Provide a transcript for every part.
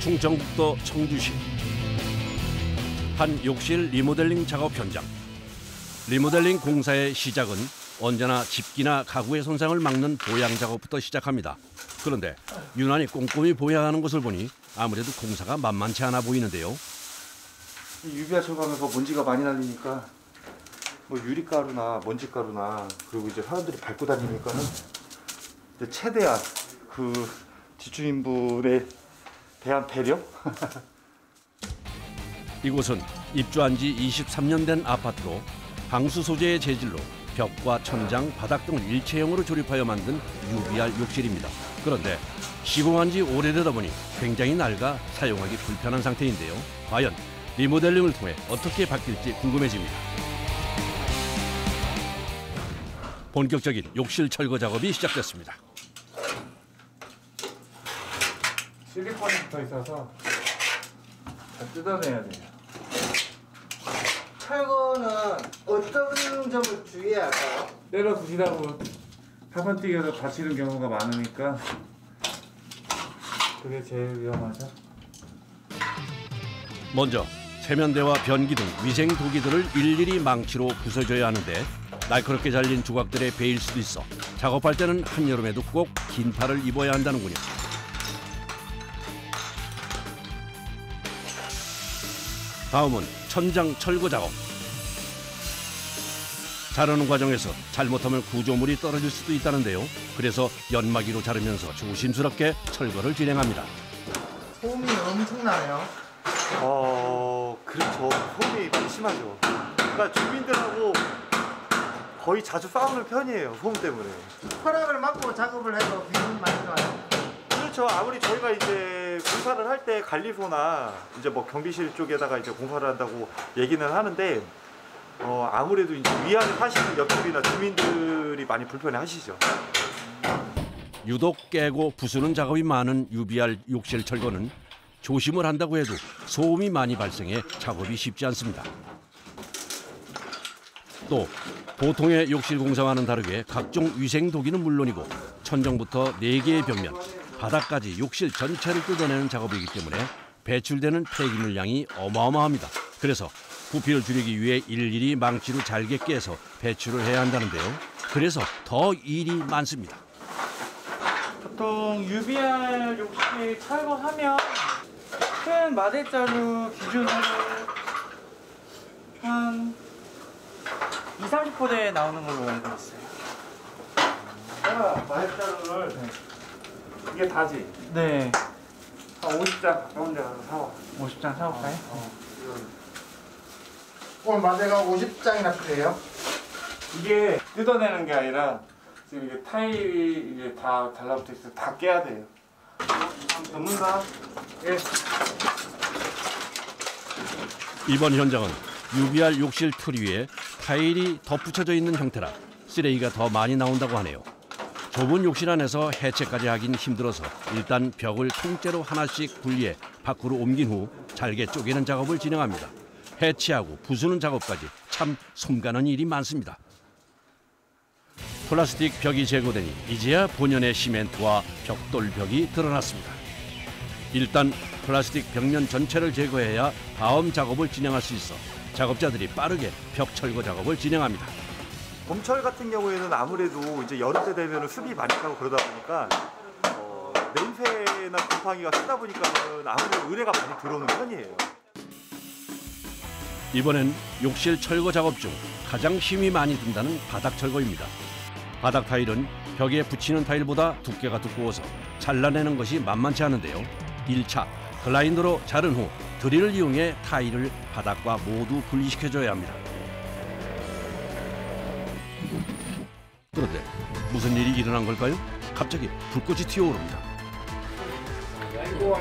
충청북도 청주시 한 욕실 리모델링 작업 현장. 리모델링 공사의 시작은 언제나 집기나 가구의 손상을 막는 보양 작업부터 시작합니다. 그런데 유난히 꼼꼼히 보양하는 것을 보니 아무래도 공사가 만만치 않아 보이는데요. 유비아 철거하면서 먼지가 많이 날리니까 뭐 유리가루나 먼지가루나 그리고 이제 사람들이 밟고 다니니까는 이제 최대한 그 집주인분에 대한 배려? 이곳은 입주한 지 23년 된 아파트로 방수 소재의 재질로 벽과 천장, 바닥 등을 일체형으로 조립하여 만든 UBR 욕실입니다. 그런데 시공한 지 오래되다 보니 굉장히 낡아 사용하기 불편한 상태인데요. 과연 리모델링을 통해 어떻게 바뀔지 궁금해집니다. 본격적인 욕실 철거 작업이 시작됐습니다. 실리콘이 붙어 있어서 잘 뜯어내야 돼요. 철거는 어떤 점을 주의해야 할까요? 때려 부시다고 사번 뛰겨서 다치는 경우가 많으니까 그게 제일 위험하죠. 먼저 세면대와 변기 등 위생 도기들을 일일이 망치로 부숴줘야 하는데 날카롭게 잘린 조각들에 베일 수도 있어 작업할 때는 한여름에도 꼭 긴 팔을 입어야 한다는군요. 다음은 천장 철거 작업. 자르는 과정에서 잘못하면 구조물이 떨어질 수도 있다는데요. 그래서 연마기로 자르면서 조심스럽게 철거를 진행합니다. 소음이 엄청나네요. 그렇죠. 소음이 많이 심하죠. 그러니까 주민들하고 거의 자주 싸우는 편이에요. 소음 때문에. 허락을 받고 작업을 해도 비용이 많이 들어요. 그렇죠. 아무리 저희가 이제 공사를 할 때 관리소나 이제 뭐 경비실 쪽에다가 이제 공사를 한다고 얘기는 하는데 아무래도 이제 위안에 사시는 옆집이나 주민들이 많이 불편해하시죠. 유독 깨고 부수는 작업이 많은 UBR 욕실 철거는 조심을 한다고 해도 소음이 많이 발생해 작업이 쉽지 않습니다. 또 보통의 욕실 공사와는 다르게 각종 위생 도기는 물론이고 천정부터 4개의 벽면, 바닥까지 욕실 전체를 뜯어내는 작업이기 때문에 배출되는 폐기물 양이 어마어마합니다. 그래서 부피를 줄이기 위해 일일이 망치로 잘게 깨서 배출을 해야 한다는데요. 그래서 더 일이 많습니다. 보통 UBR 욕실 철거하면 큰 마대자루 기준으로 한 20-30호대 나오는 걸로 알고 있어요. 마대자루를 이게 다지? 네. 한 50장 가까운 데 가서 사와. 50장 사올까요? 오늘 마대가 50장이나 필요해요? 이게 뜯어내는 게 아니라 지금 이게 타일이 이제 다 달라붙어 있어. 다 깨야 돼요. 한번 넣는다. 예. 이번 현장은 UBR 욕실 틀 위에 타일이 덧붙여져 있는 형태라 쓰레기가 더 많이 나온다고 하네요. 좁은 욕실 안에서 해체까지 하긴 힘들어서 일단 벽을 통째로 하나씩 분리해 밖으로 옮긴 후 잘게 쪼개는 작업을 진행합니다. 해체하고 부수는 작업까지 참 손가는 일이 많습니다. 플라스틱 벽이 제거되니 이제야 본연의 시멘트와 벽돌벽이 드러났습니다. 일단 플라스틱 벽면 전체를 제거해야 다음 작업을 진행할 수 있어 작업자들이 빠르게 벽 철거 작업을 진행합니다. 봄철 같은 경우에는 아무래도 이제 여름 때 되면 습이 많이 차고 그러다 보니까 냄새나 곰팡이가 쓰다 보니까는 아무래도 의뢰가 많이 들어오는 편이에요. 이번엔 욕실 철거 작업 중 가장 힘이 많이 든다는 바닥 철거입니다. 바닥 타일은 벽에 붙이는 타일보다 두께가 두꺼워서 잘라내는 것이 만만치 않은데요. 1차 글라인더로 자른 후 드릴을 이용해 타일을 바닥과 모두 분리시켜줘야 합니다. 그런데 무슨 일이 일어난 걸까요? 갑자기 불꽃이 튀어오릅니다. 아이고.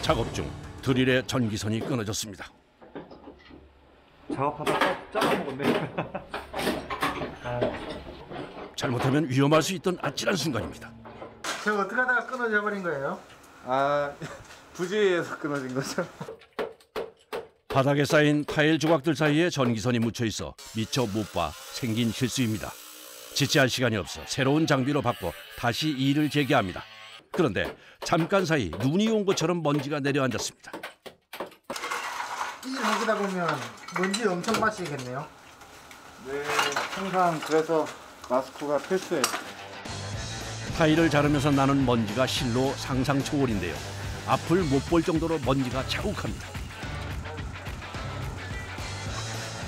작업 중 드릴의 전기선이 끊어졌습니다. 작업하다 잘라먹었네. 잘못하면 위험할 수 있던 아찔한 순간입니다. 제가 어떻게 하다가 끊어져 버린 거예요? 부지에서 끊어진 거죠. 바닥에 쌓인 타일 조각들 사이에 전기선이 묻혀 있어 미처 못 봐 생긴 실수입니다. 지체할 시간이 없어 새로운 장비로 바꿔 다시 일을 재개합니다. 그런데 잠깐 사이 눈이 온 것처럼 먼지가 내려앉았습니다. 일하다 보면 먼지 엄청 마시겠네요. 네, 항상 그래서 마스크가 필수예요. 타일을 자르면서 나는 먼지가 실로 상상 초월인데요. 앞을 못 볼 정도로 먼지가 자욱합니다.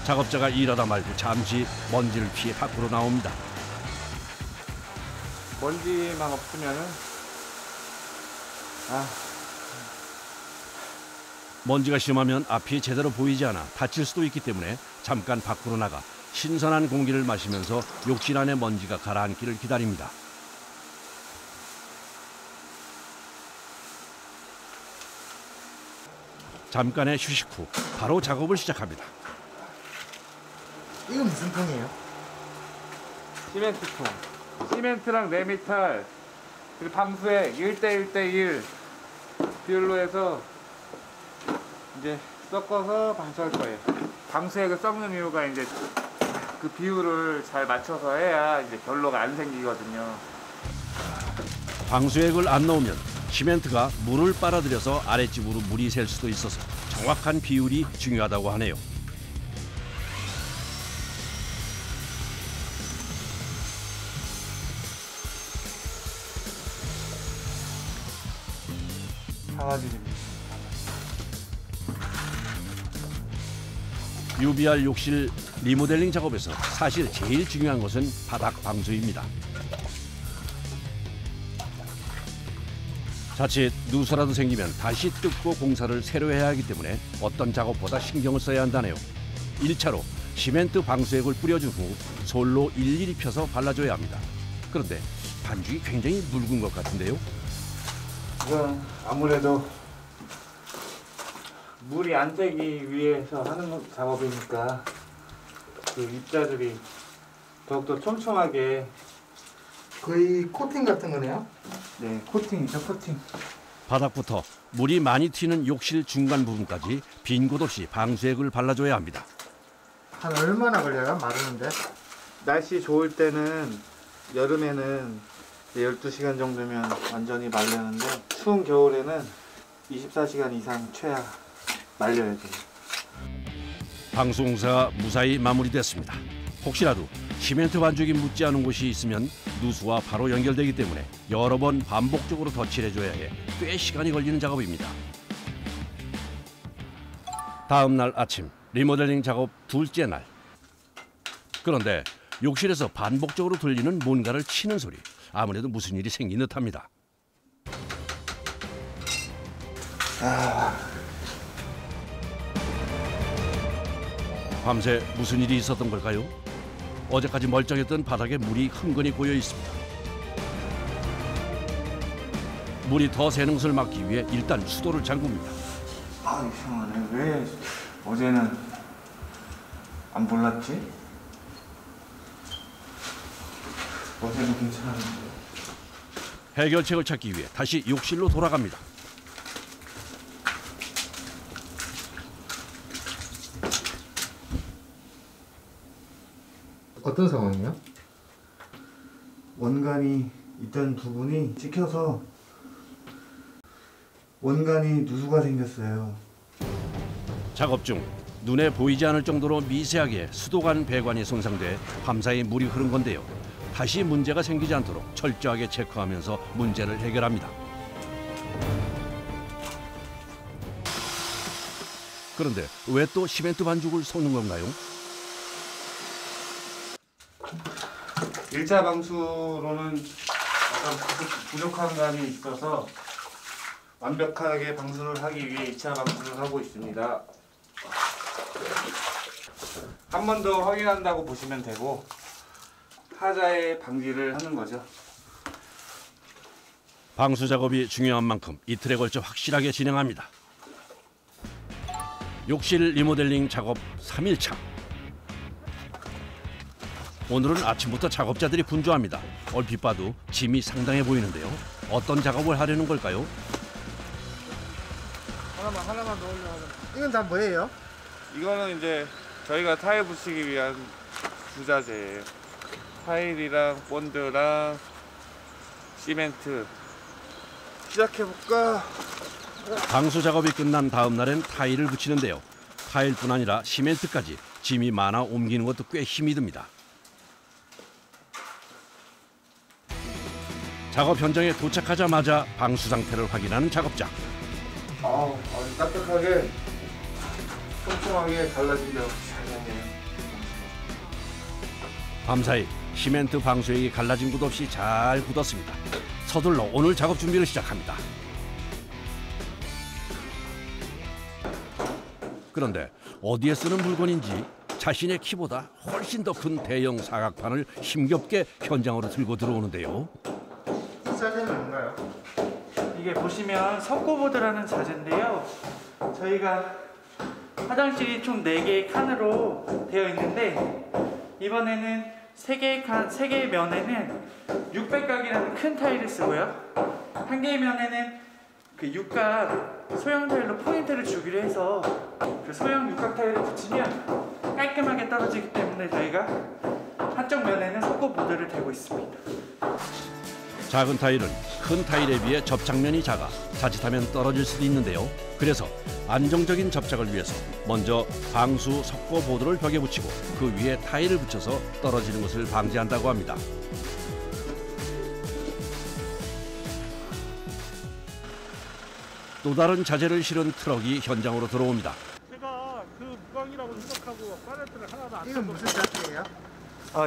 작업자가 일하다 말고 잠시 먼지를 피해 밖으로 나옵니다. 먼지만 없으면은 먼지가 심하면 앞이 제대로 보이지 않아 다칠 수도 있기 때문에 잠깐 밖으로 나가 신선한 공기를 마시면서 욕실 안의 먼지가 가라앉기를 기다립니다. 잠깐의 휴식 후 바로 작업을 시작합니다. 이건 무슨 통이에요? 시멘트통. 시멘트랑 레미탈 그리고 방수액 1대1대1 비율로 해서 이제 섞어서 방수할 거예요. 방수액을 섞는 이유가 이제 그 비율을 잘 맞춰서 해야 이제 결로가 안 생기거든요. 방수액을 안 넣으면 시멘트가 물을 빨아들여서 아랫집으로 물이 셀 수도 있어서 정확한 비율이 중요하다고 하네요. 강아지입니다. UBR 욕실 리모델링 작업에서 사실 제일 중요한 것은 바닥 방수입니다. 자칫 누수라도 생기면 다시 뜯고 공사를 새로 해야 하기 때문에 어떤 작업보다 신경을 써야 한다네요. 1차로 시멘트 방수액을 뿌려준 후 솔로 일일이 펴서 발라줘야 합니다. 그런데 반죽이 굉장히 묽은 것 같은데요. 이건 아무래도 물이 안 새기 위해서 하는 작업이니까 그 입자들이 더욱더 촘촘하게. 거의 코팅 같은 거네요. 네, 코팅이죠, 코팅. 바닥부터 물이 많이 튀는 욕실 중간 부분까지 빈 곳 없이 방수액을 발라줘야 합니다. 한 얼마나 걸려요? 마르는데? 날씨 좋을 때는 여름에는 12시간 정도면 완전히 말리는데 추운 겨울에는 24시간 이상 최하 말려야 돼요. 방수 공사가 무사히 마무리됐습니다. 혹시라도 시멘트 반죽이 묻지 않은 곳이 있으면 누수와 바로 연결되기 때문에 여러 번 반복적으로 덧칠해줘야 해 꽤 시간이 걸리는 작업입니다. 다음 날 아침 리모델링 작업 둘째 날. 그런데 욕실에서 반복적으로 들리는 뭔가를 치는 소리. 아무래도 무슨 일이 생긴 듯합니다. 밤새 무슨 일이 있었던 걸까요? 어제까지 멀쩡했던 바닥에 물이 흥건히 고여 있습니다. 물이 더 새는 것을 막기 위해 일단 수도를 잠굽니다. 아, 이상하네. 왜 어제는 안 몰랐지? 어제는 괜찮았는데. 해결책을 찾기 위해 다시 욕실로 돌아갑니다. 어떤 상황이에요? 원간이 있던 부분이 찍혀서 원간이 누수가 생겼어요. 작업 중 눈에 보이지 않을 정도로 미세하게 수도관 배관이 손상돼 밤사이 물이 흐른 건데요. 다시 문제가 생기지 않도록 철저하게 체크하면서 문제를 해결합니다. 그런데 왜 또 시멘트 반죽을 섞는 건가요? 1차 방수로는 약간 부족한 감이 있어서 완벽하게 방수를 하기 위해 2차 방수를 하고 있습니다. 한 번 더 확인한다고 보시면 되고 하자의 방지를 하는 거죠. 방수 작업이 중요한 만큼 이틀에 걸쳐 확실하게 진행합니다. 욕실 리모델링 작업 3일차. 오늘은 아침부터 작업자들이 분주합니다. 얼핏 봐도 짐이 상당해 보이는데요. 어떤 작업을 하려는 걸까요? 하나만 더 올려. 이건 다 뭐예요? 이거는 이제 저희가 타일 붙이기 위한 부자재예요. 타일이랑 본드랑 시멘트 시작해볼까? 방수 작업이 끝난 다음 날엔 타일을 붙이는데요. 타일뿐 아니라 시멘트까지 짐이 많아 옮기는 것도 꽤 힘이 듭니다. 작업 현장에 도착하자마자 방수 상태를 확인하는 작업자. 아주 딱딱하게 촘촘하게 갈라진 게 잘 됐네요. 밤사이 시멘트 방수액이 갈라진 곳 없이 잘 굳었습니다. 서둘러 오늘 작업 준비를 시작합니다. 그런데 어디에 쓰는 물건인지 자신의 키보다 훨씬 더 큰 대형 사각판을 힘겹게 현장으로 들고 들어오는데요. 이 자재는 뭔가요? 이게 보시면 석고보드라는 자재인데요. 저희가 화장실이 총 4개의 칸으로 되어 있는데 이번에는 3개의 면에는 600각이라는 큰 타일을 쓰고요. 1개의 면에는 그 육각 소형 타일로 포인트를 주기로 해서 그 소형 육각 타일을 붙이면 깔끔하게 떨어지기 때문에 저희가 한쪽 면에는 석고보드를 대고 있습니다. 작은 타일은 큰 타일에 비해 접착면이 작아 자칫하면 떨어질 수도 있는데요. 그래서 안정적인 접착을 위해서 먼저 방수 석고보드를 벽에 붙이고 그 위에 타일을 붙여서 떨어지는 것을 방지한다고 합니다. 또 다른 자재를 실은 트럭이 현장으로 들어옵니다. 제가 그 무광이라고 생각하고 파레트를 하나도 안 이건 무슨 자재예요?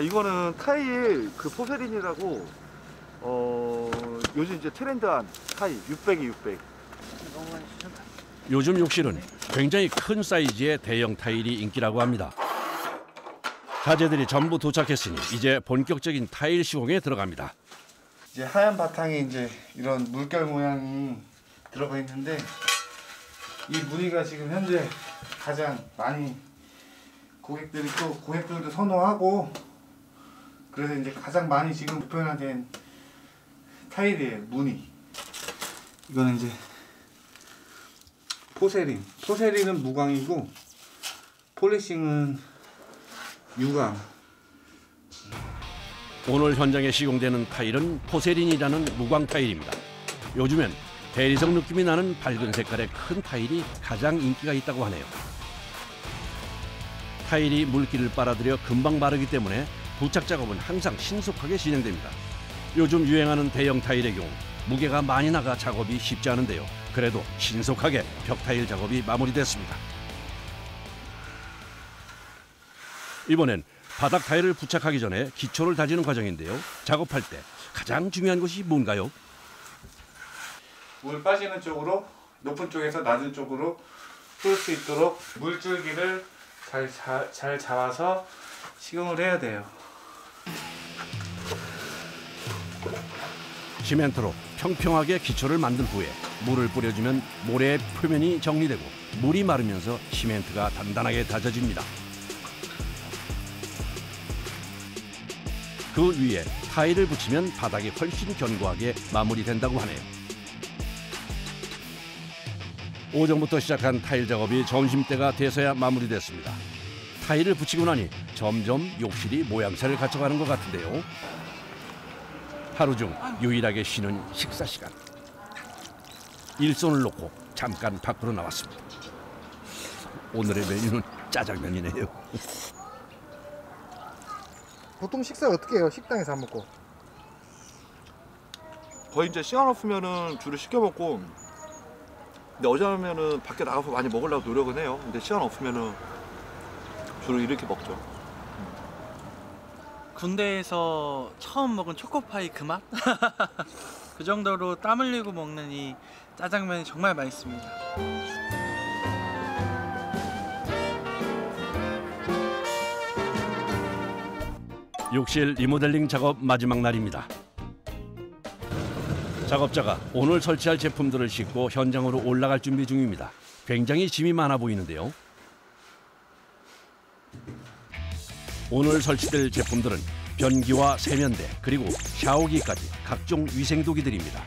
이거는 타일 그 포세린이라고 요즘 이제 트렌드한 타일 600이 600. 요즘 욕실은 굉장히 큰 사이즈의 대형 타일이 인기라고 합니다. 자재들이 전부 도착했으니 이제 본격적인 타일 시공에 들어갑니다. 이제 하얀 바탕에 이제 이런 물결 모양이 들어가 있는데 이 무늬가 지금 현재 가장 많이 고객들도 선호하고 그래서 이제 가장 많이 지금 보편화된 타일이에요. 무늬. 이거는 이제 포세린. 포세린은 무광이고 폴리싱은 유광. 오늘 현장에 시공되는 타일은 포세린이라는 무광 타일입니다. 요즘엔 대리석 느낌이 나는 밝은 색깔의 큰 타일이 가장 인기가 있다고 하네요. 타일이 물기를 빨아들여 금방 마르기 때문에 부착 작업은 항상 신속하게 진행됩니다. 요즘 유행하는 대형 타일의 경우 무게가 많이 나가 작업이 쉽지 않은데요. 그래도 신속하게 벽 타일 작업이 마무리됐습니다. 이번엔 바닥 타일을 부착하기 전에 기초를 다지는 과정인데요. 작업할 때 가장 중요한 것이 뭔가요? 물 빠지는 쪽으로 높은 쪽에서 낮은 쪽으로 풀 수 있도록 물줄기를 잘 잡아서 시공을 해야 돼요. 시멘트로 평평하게 기초를 만든 후에 물을 뿌려주면 모래의 표면이 정리되고 물이 마르면서 시멘트가 단단하게 다져집니다. 그 위에 타일을 붙이면 바닥이 훨씬 견고하게 마무리된다고 하네요. 오전부터 시작한 타일 작업이 점심때가 돼서야 마무리됐습니다. 타일을 붙이고 나니 점점 욕실이 모양새를 갖춰가는 것 같은데요. 하루 중 유일하게 쉬는 식사 시간. 일손을 놓고 잠깐 밖으로 나왔습니다. 오늘의 메뉴는 짜장면이네요. 보통 식사 어떻게 해요? 식당에서 안 먹고? 거의 이제 시간 없으면은 주로 시켜 먹고, 근데 어제면은 밖에 나가서 많이 먹으려고 노력은 해요. 근데 시간 없으면은 주로 이렇게 먹죠. 군대에서 처음 먹은 초코파이 그 맛? 그 정도로 땀 흘리고 먹는 이 짜장면이 정말 맛있습니다. 욕실 리모델링 작업 마지막 날입니다. 작업자가 오늘 설치할 제품들을 싣고 현장으로 올라갈 준비 중입니다. 굉장히 짐이 많아 보이는데요. 오늘 설치될 제품들은 변기와 세면대 그리고 샤워기까지 각종 위생도기들입니다.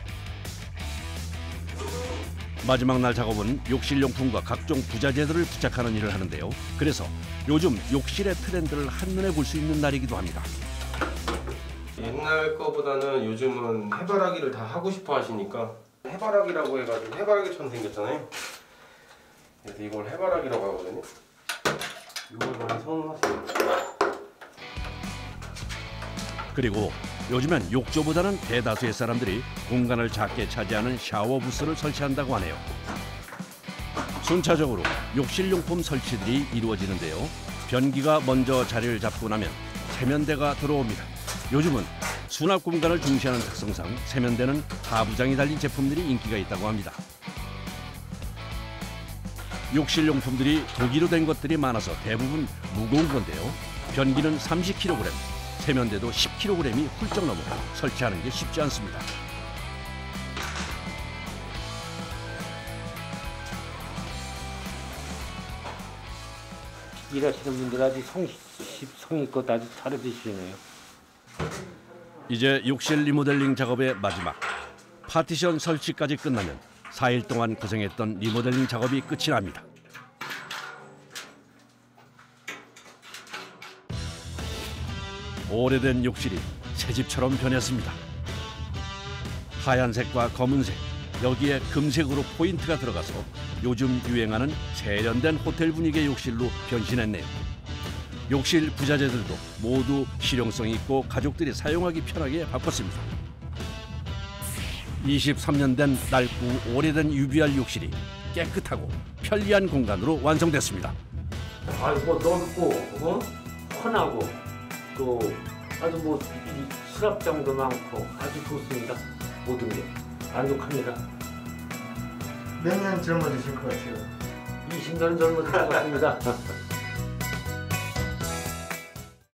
마지막 날 작업은 욕실용품과 각종 부자재들을 부착하는 일을 하는데요. 그래서 요즘 욕실의 트렌드를 한눈에 볼 수 있는 날이기도 합니다. 옛날 거보다는 요즘은 해바라기를 다 하고 싶어 하시니까 해바라기라고 해가지고 해바라기처럼 생겼잖아요. 그래서 이걸 해바라기라고 하거든요. 이걸 많이 선호하세요. 그리고 요즘엔 욕조보다는 대다수의 사람들이 공간을 작게 차지하는 샤워 부스를 설치한다고 하네요. 순차적으로 욕실용품 설치들이 이루어지는데요. 변기가 먼저 자리를 잡고 나면 세면대가 들어옵니다. 요즘은 수납 공간을 중시하는 특성상 세면대는 하부장이 달린 제품들이 인기가 있다고 합니다. 욕실용품들이 도기로 된 것들이 많아서 대부분 무거운 건데요. 변기는 30kg, 세면대도 10kg이 훌쩍 넘어 설치하는 게 쉽지 않습니다. 일하시는 분들 아주 성의껏 아주 잘해주시네요. 이제 욕실 리모델링 작업의 마지막. 파티션 설치까지 끝나면 4일 동안 고생했던 리모델링 작업이 끝이 납니다. 오래된 욕실이 새집처럼 변했습니다. 하얀색과 검은색, 여기에 금색으로 포인트가 들어가서 요즘 유행하는 세련된 호텔 분위기의 욕실로 변신했네요. 욕실 부자재들도 모두 실용성 있고 가족들이 사용하기 편하게 바꿨습니다. 23년 된 낡고 오래된 UBR 욕실이 깨끗하고 편리한 공간으로 완성됐습니다. 아이고 넓고 편하고 또 아주 수납장도 많고 아주 좋습니다. 모든 게 만족합니다. 몇 년 젊어지실 것 같아요? 20년 젊어질 것 같습니다.